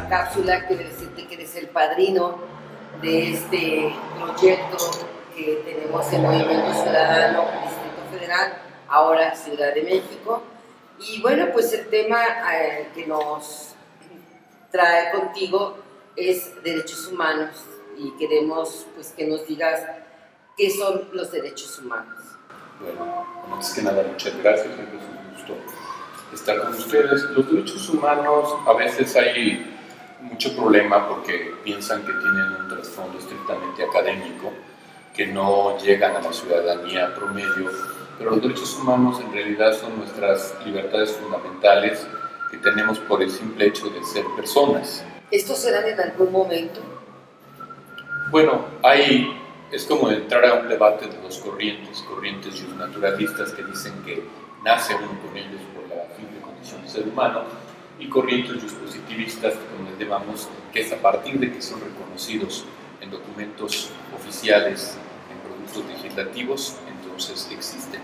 esta cápsula, quiero decirte que eres el padrino de este proyecto que tenemos en Movimiento Ciudadano, Distrito Federal, ahora Ciudad de México. Y bueno, pues el tema que nos trae contigo es derechos humanos y queremos pues que nos digas qué son los derechos humanos. Bueno, antes que nada, muchas gracias, siempre es un gusto estar con ustedes. Los derechos humanos, a veces hay mucho problema porque piensan que tienen un trasfondo estrictamente académico, que no llegan a la ciudadanía promedio, pero los derechos humanos en realidad son nuestras libertades fundamentales que tenemos por el simple hecho de ser personas. ¿Estos serán en algún momento? Bueno, es como entrar a un debate de dos corrientes naturalistas que dicen que nace uno con ellos por la simple condición de ser humano, y corrientes positivistas donde llamamos que es a partir de que son reconocidos en documentos oficiales, en productos legislativos, entonces existen.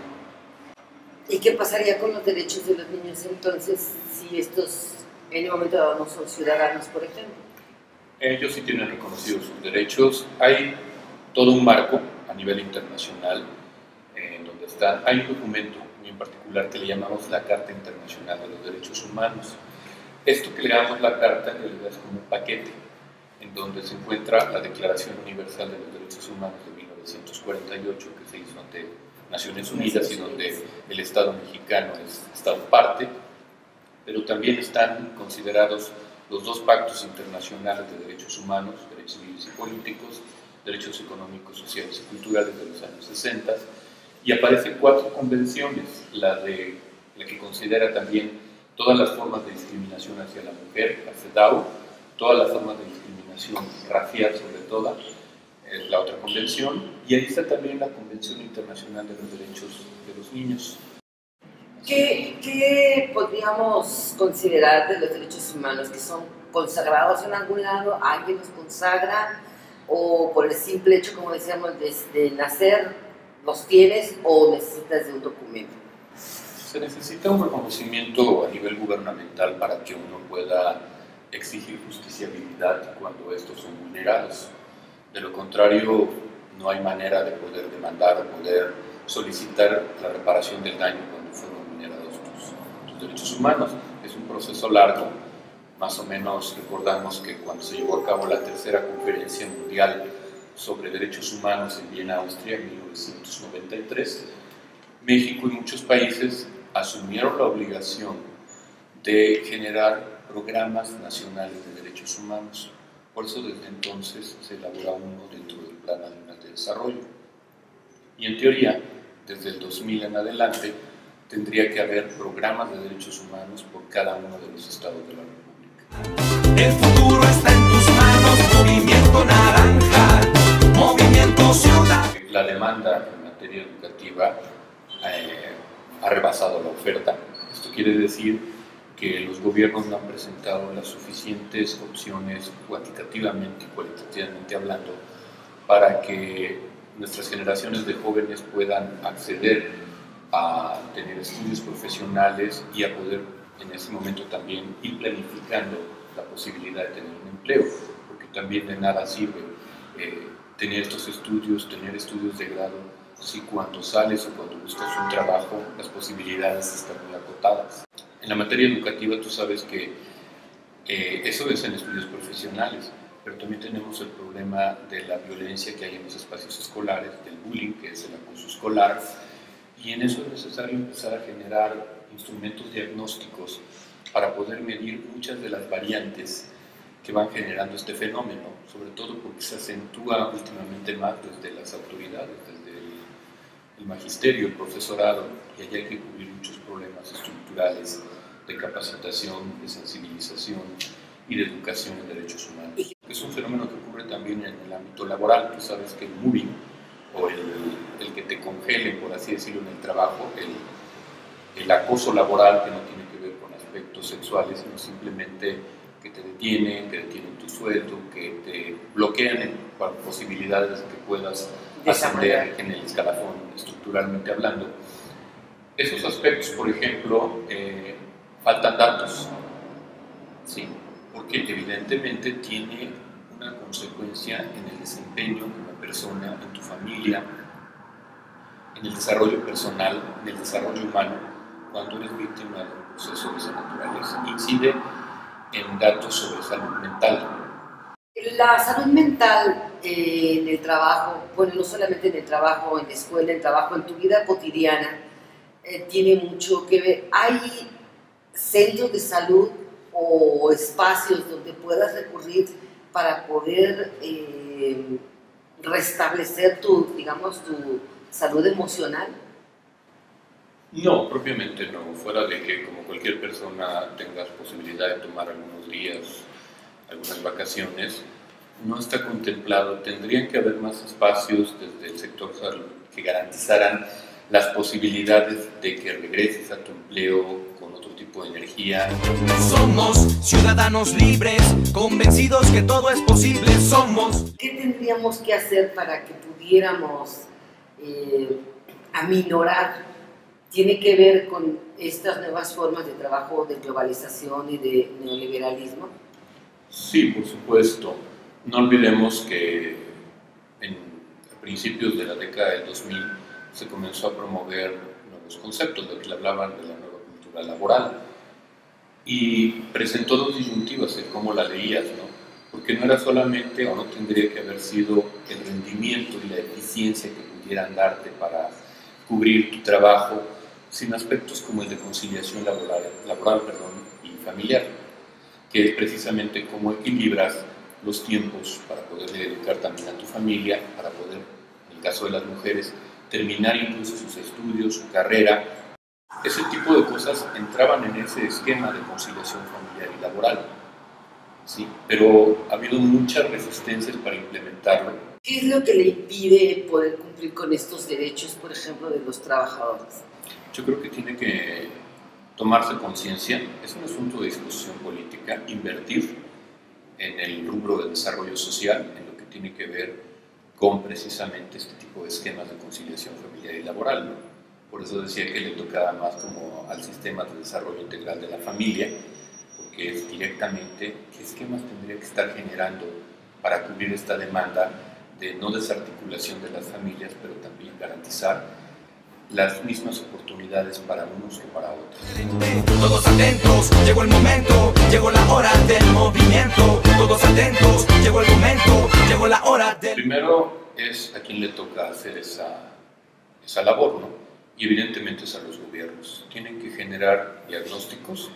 ¿Y qué pasaría con los derechos de los niños entonces si estos en un momento dado no son ciudadanos, por ejemplo? Ellos sí tienen reconocidos sus derechos. Hay todo un marco a nivel internacional en donde hay un documento muy en particular que le llamamos la Carta Internacional de los Derechos Humanos. Esto que le llamamos la Carta en realidad es como un paquete en donde se encuentra la Declaración Universal de los Derechos Humanos de 1948 que se hizo ante Naciones Unidas y donde el Estado mexicano es Estado parte, pero también están considerados los dos pactos internacionales de derechos humanos, derechos civiles y políticos, derechos económicos, sociales y culturales de los años 60, y aparecen 4 convenciones, la que considera también todas las formas de discriminación hacia la mujer, la CEDAW, todas las formas de discriminación racial sobre todo, es la otra convención, y ahí está también la Convención Internacional de los Derechos de los Niños. ¿Qué podríamos considerar de los derechos humanos que son consagrados en algún lado? ¿Alguien los consagra? ¿O por el simple hecho, como decíamos, de nacer, los tienes o necesitas de un documento? Se necesita un reconocimiento a nivel gubernamental para que uno pueda exigir justiciabilidad cuando estos son vulnerados. De lo contrario, no hay manera de poder demandar o poder solicitar la reparación del daño cuando fueron vulnerados tus derechos humanos. Es un proceso largo. Más o menos recordamos que cuando se llevó a cabo la tercera conferencia mundial sobre derechos humanos en Viena, Austria, en 1993, México y muchos países asumieron la obligación de generar programas nacionales de derechos humanos. Por eso desde entonces se elabora uno dentro del Plan Nacional de Desarrollo. Y en teoría, desde el 2000 en adelante, tendría que haber programas de derechos humanos por cada uno de los estados de la República. El futuro está en tus manos, Movimiento Naranja, Movimiento Ciudad. La demanda en materia educativa ha rebasado la oferta. Esto quiere decir que los gobiernos no han presentado las suficientes opciones cuantitativamente y cualitativamente hablando para que nuestras generaciones de jóvenes puedan acceder a tener estudios profesionales y a poder en ese momento también ir planificando la posibilidad de tener un empleo, porque también de nada sirve tener estos estudios, tener estudios de grado, si cuando sales o cuando buscas un trabajo las posibilidades están muy acotadas. En la materia educativa tú sabes que eso es en estudios profesionales, pero también tenemos el problema de la violencia que hay en los espacios escolares, del bullying, que es el acoso escolar, y en eso es necesario empezar a generar instrumentos diagnósticos para poder medir muchas de las variantes que van generando este fenómeno, sobre todo porque se acentúa últimamente más desde las autoridades, desde el magisterio, el profesorado, y allí hay que cubrir muchos problemas estructurales de capacitación, de sensibilización y de educación en derechos humanos. Es un fenómeno que ocurre también en el ámbito laboral. Tú sabes que el moving, o el que te congele, por así decirlo, en el trabajo, el acoso laboral, que no tiene que ver con aspectos sexuales, sino simplemente que te detienen tu sueldo, que te bloquean en posibilidades de que puedas ascender en el escalafón, estructuralmente hablando. Esos aspectos, por ejemplo, faltan datos, ¿sí? porque evidentemente tiene una consecuencia en el desempeño como persona, en tu familia, en el desarrollo personal, en el desarrollo humano, cuando eres víctima de un proceso de esa naturaleza. Incide en datos sobre salud mental. La salud mental en el trabajo, bueno, no solamente en el trabajo, en la escuela, en el trabajo, en tu vida cotidiana, tiene mucho que ver. Hay centros de salud o espacios donde puedas recurrir para poder restablecer digamos, tu salud emocional. No, propiamente no, fuera de que como cualquier persona tengas posibilidad de tomar algunos días, algunas vacaciones, no está contemplado. Tendrían que haber más espacios desde el sector salud que garantizaran las posibilidades de que regreses a tu empleo con otro tipo de energía. Somos ciudadanos libres, convencidos que todo es posible. Somos. ¿Qué tendríamos que hacer para que pudiéramos aminorar? Tiene que ver con estas nuevas formas de trabajo, de globalización y de neoliberalismo. Sí, por supuesto. No olvidemos que a principios de la década del 2000 se comenzó a promover nuevos conceptos, de que hablaban de la nueva cultura laboral, y presentó dos disyuntivas en cómo la leías, ¿no? Porque no era solamente, o no tendría que haber sido el rendimiento y la eficiencia que pudieran darte para cubrir tu trabajo, sin aspectos como el de conciliación laboral y familiar, que es precisamente cómo equilibras los tiempos para poder dedicar también a tu familia, para poder, en el caso de las mujeres, terminar incluso sus estudios, su carrera. Ese tipo de cosas entraban en ese esquema de conciliación familiar y laboral, ¿sí? Pero ha habido muchas resistencias para implementarlo. ¿Qué es lo que le impide poder cumplir con estos derechos, por ejemplo, de los trabajadores? Yo creo que tiene que tomarse conciencia, es un asunto de discusión política, invertir en el rubro de desarrollo social, en lo que tiene que ver con precisamente este tipo de esquemas de conciliación familiar y laboral, ¿no? Por eso decía que le tocaba más como al sistema de desarrollo integral de la familia, porque es directamente qué esquemas tendría que estar generando para cubrir esta demanda de no desarticulación de las familias, pero también garantizar las mismas oportunidades para unos que para otros. Todos atentos, llegó el momento, llegó la hora del movimiento. Todos atentos, llegó el momento, llegó la hora del... Primero es a quien le toca hacer esa labor, ¿no? Y evidentemente es a los gobiernos. Tienen que generar diagnósticos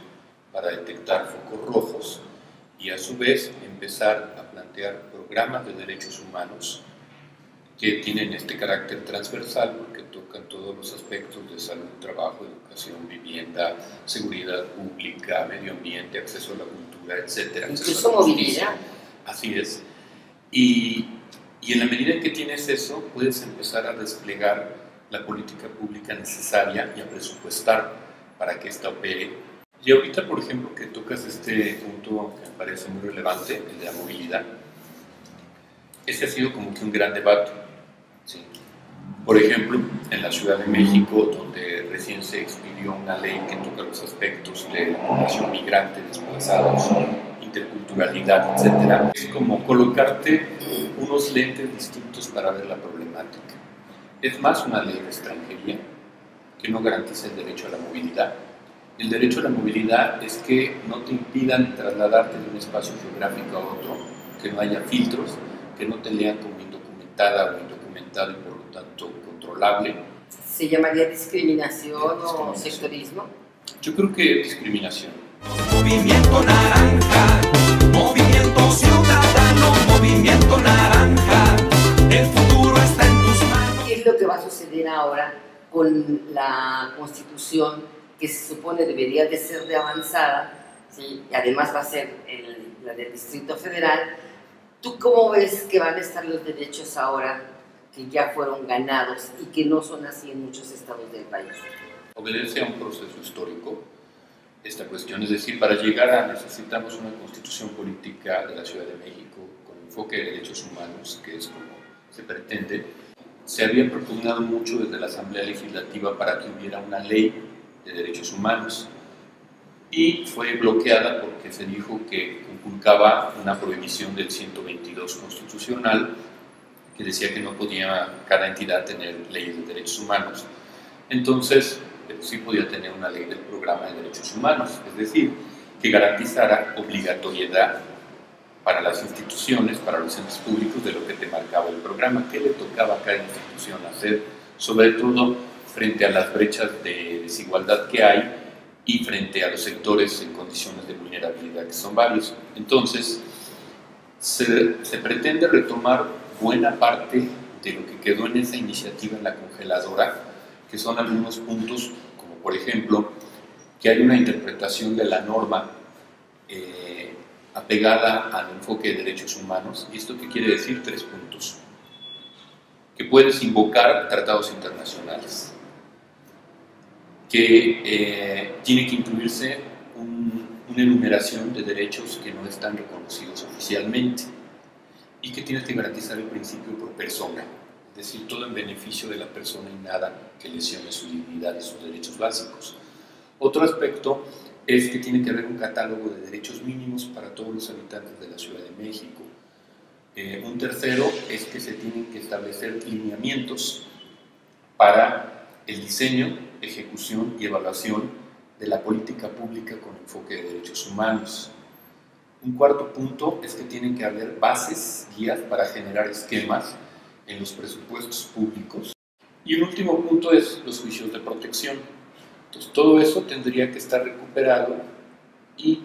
para detectar focos rojos y a su vez empezar a plantear programas de derechos humanos que tienen este carácter transversal porque tocan todos los aspectos de salud, trabajo, educación, vivienda, seguridad pública, medio ambiente, acceso a la cultura, etc. Incluso movilidad. Así es. Y en la medida en que tienes eso, puedes empezar a desplegar la política pública necesaria y a presupuestar para que ésta opere. Y ahorita, por ejemplo, que tocas este punto que me parece muy relevante, el de la movilidad, este ha sido como que un gran debate. Sí. Por ejemplo, en la Ciudad de México, donde recién se expidió una ley que toca los aspectos de la población migrante, desplazados, interculturalidad, etc., es como colocarte unos lentes distintos para ver la problemática. Es más una ley de extranjería que no garantiza el derecho a la movilidad. El derecho a la movilidad es que no te impidan trasladarte de un espacio geográfico a otro, que no haya filtros, que no te lean como indocumentada o indocumentado y por lo tanto controlable. ¿Se llamaría discriminación o sectorismo? Yo creo que discriminación. Movimiento Naranja, Movimiento Ciudadano, Movimiento Naranja, el futuro está en tus manos. ¿Qué es lo que va a suceder ahora con la Constitución que se supone debería de ser de avanzada, ¿sí? Y además va a ser la del Distrito Federal? ¿Tú cómo ves que van a estar los derechos ahora que ya fueron ganados y que no son así en muchos estados del país? Obedece a un proceso histórico esta cuestión, es decir, para llegar a necesitamos una constitución política de la Ciudad de México con enfoque de derechos humanos, que es como se pretende. Se había propugnado mucho desde la Asamblea Legislativa para que hubiera una ley de derechos humanos. y fue bloqueada porque se dijo que inculcaba una prohibición del 122 constitucional que decía que no podía cada entidad tener leyes de derechos humanos. Entonces, pero sí podía tener una ley del programa de derechos humanos, es decir, que garantizara obligatoriedad para las instituciones, para los entes públicos, de lo que te marcaba el programa, qué le tocaba a cada institución hacer, sobre todo frente a las brechas de desigualdad que hay y frente a los sectores en condiciones de vulnerabilidad, que son varios. Entonces, se pretende retomar buena parte de lo que quedó en esa iniciativa en la congeladora, que son algunos puntos, como por ejemplo, que hay una interpretación de la norma apegada al enfoque de derechos humanos. ¿Y esto qué quiere decir? 3 puntos. Que puedes invocar tratados internacionales, que tiene que incluirse una enumeración de derechos que no están reconocidos oficialmente y que tienes que garantizar el principio pro persona, es decir, todo en beneficio de la persona y nada que lesione su dignidad y sus derechos básicos. Otro aspecto es que tiene que haber un catálogo de derechos mínimos para todos los habitantes de la Ciudad de México. Un tercero es que se tienen que establecer lineamientos para el diseño, ejecución y evaluación de la política pública con enfoque de derechos humanos. Un cuarto punto es que tienen que haber bases, guías para generar esquemas en los presupuestos públicos. Y un último punto es los juicios de protección. Entonces, todo eso tendría que estar recuperado y,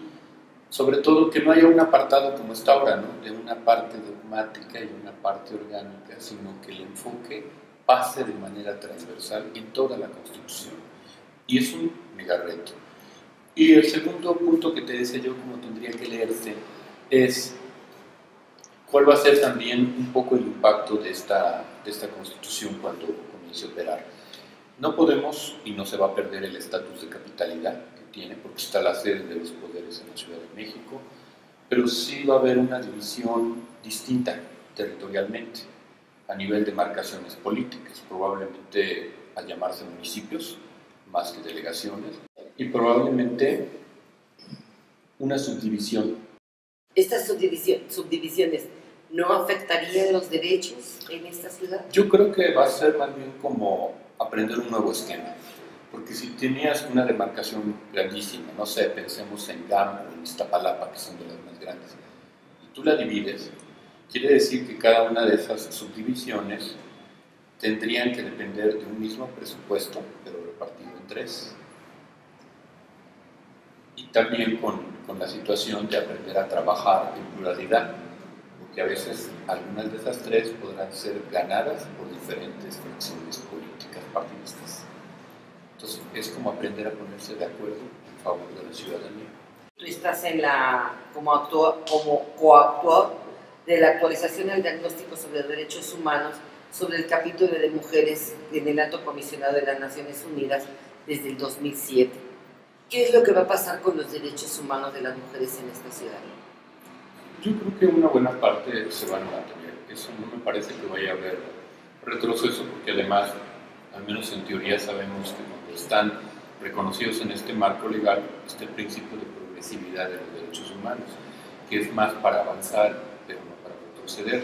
sobre todo, que no haya un apartado como está ahora, ¿no?, de una parte dogmática y una parte orgánica, sino que el enfoque pase de manera transversal en toda la Constitución. Y es un mega reto. Y el segundo punto que te decía yo, como tendría que leerse, es cuál va a ser también un poco el impacto de esta Constitución cuando comience a operar. No podemos, y no se va a perder el estatus de capitalidad que tiene, porque está la sede de los poderes en la Ciudad de México, pero sí va a haber una división distinta territorialmente, a nivel de marcaciones políticas, probablemente al llamarse municipios, más que delegaciones, y probablemente una subdivisión. ¿Estas subdivisiones no afectarían los derechos en esta ciudad? Yo creo que va a ser más bien como aprender un nuevo esquema, porque si tenías una demarcación grandísima, no sé, pensemos en GAM o en Iztapalapa, que son de las más grandes, y tú la divides, quiere decir que cada una de esas subdivisiones tendrían que depender de un mismo presupuesto, pero repartido en 3. Y también con la situación de aprender a trabajar en pluralidad, porque a veces algunas de esas 3 podrán ser ganadas por diferentes fracciones políticas partidistas. Entonces es como aprender a ponerse de acuerdo en favor de la ciudadanía. Tú estás como coautor de la actualización del diagnóstico sobre derechos humanos sobre el capítulo de mujeres en el Alto Comisionado de las Naciones Unidas desde el 2007. ¿Qué es lo que va a pasar con los derechos humanos de las mujeres en esta ciudad? Yo creo que una buena parte se van a mantener. Eso no me parece que vaya a haber retroceso, porque además, al menos en teoría, sabemos que cuando están reconocidos en este marco legal está el principio de progresividad de los derechos humanos, que es más para avanzar, pero no para retroceder.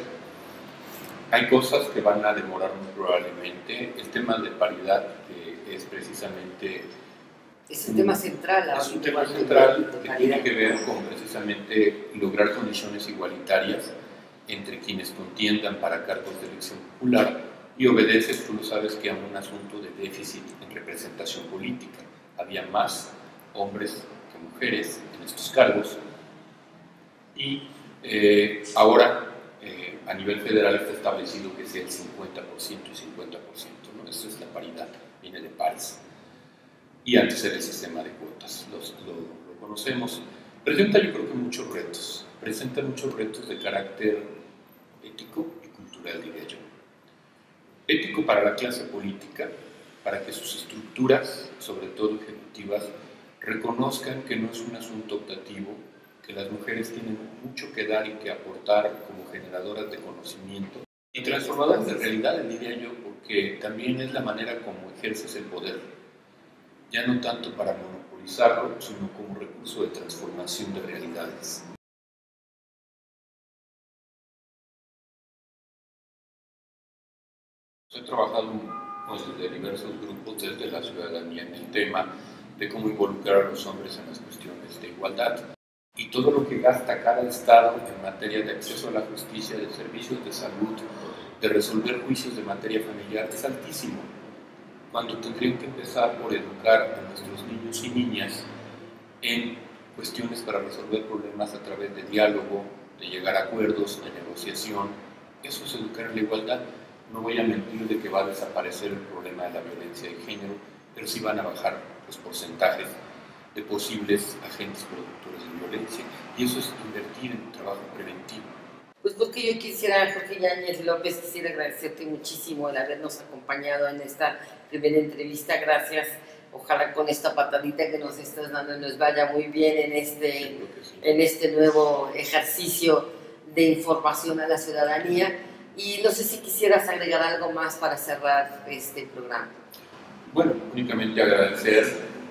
Hay cosas que van a demorar muy probablemente. El tema de paridad, que es precisamente... Es un tema central. Es un tema central que tiene que ver con precisamente lograr condiciones igualitarias entre quienes contiendan para cargos de elección popular y obedece, tú lo sabes, que a un asunto de déficit en representación política. Había más hombres que mujeres en estos cargos y ahora a nivel federal está establecido que sea el 50% y 50%, ¿no? Eso es la paridad, viene de pares. Y antes era el sistema de cuotas, lo conocemos. Presenta, yo creo que muchos retos, de carácter ético y cultural, diría yo. Ético para la clase política, para que sus estructuras, sobre todo ejecutivas, reconozcan que no es un asunto optativo, que las mujeres tienen mucho que dar y que aportar como generadoras de conocimiento y transformadoras de realidades, diría yo, porque también es la manera como ejerces el poder, ya no tanto para monopolizar memorizarlo, sino como recurso de transformación de realidades. He trabajado desde diversos grupos, desde la ciudadanía, en el tema de cómo involucrar a los hombres en las cuestiones de igualdad. Y todo lo que gasta cada Estado en materia de acceso a la justicia, de servicios de salud, de resolver juicios de materia familiar es altísimo, cuando tendrían que empezar por educar a nuestros niños y niñas en cuestiones para resolver problemas a través de diálogo, de llegar a acuerdos, de negociación. Eso es educar en la igualdad. No voy a mentir de que va a desaparecer el problema de la violencia de género, pero sí van a bajar los porcentajes de posibles agentes productores de violencia, y eso es invertir en un trabajo preventivo. Pues porque yo quisiera, Jorge Yáñez López, quisiera agradecerte muchísimo el habernos acompañado en esta primera entrevista. Gracias. Ojalá con esta patadita que nos estás dando nos vaya muy bien en este nuevo ejercicio de información a la ciudadanía. Y no sé si quisieras agregar algo más para cerrar este programa. Bueno, únicamente agradecer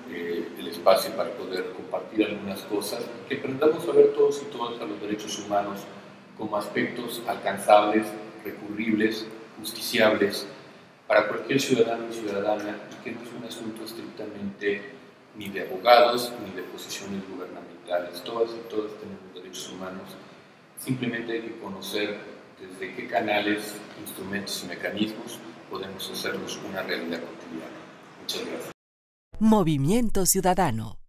el espacio para poder compartir algunas cosas, que aprendamos a ver todos y todas a los derechos humanos como aspectos alcanzables, recurribles, justiciables para cualquier ciudadano y ciudadana, y que no es un asunto estrictamente ni de abogados ni de posiciones gubernamentales. Todas y todas tenemos derechos humanos, simplemente hay que conocer desde qué canales, instrumentos y mecanismos podemos hacerlos una realidad cotidiana. Muchas gracias. Movimiento Ciudadano.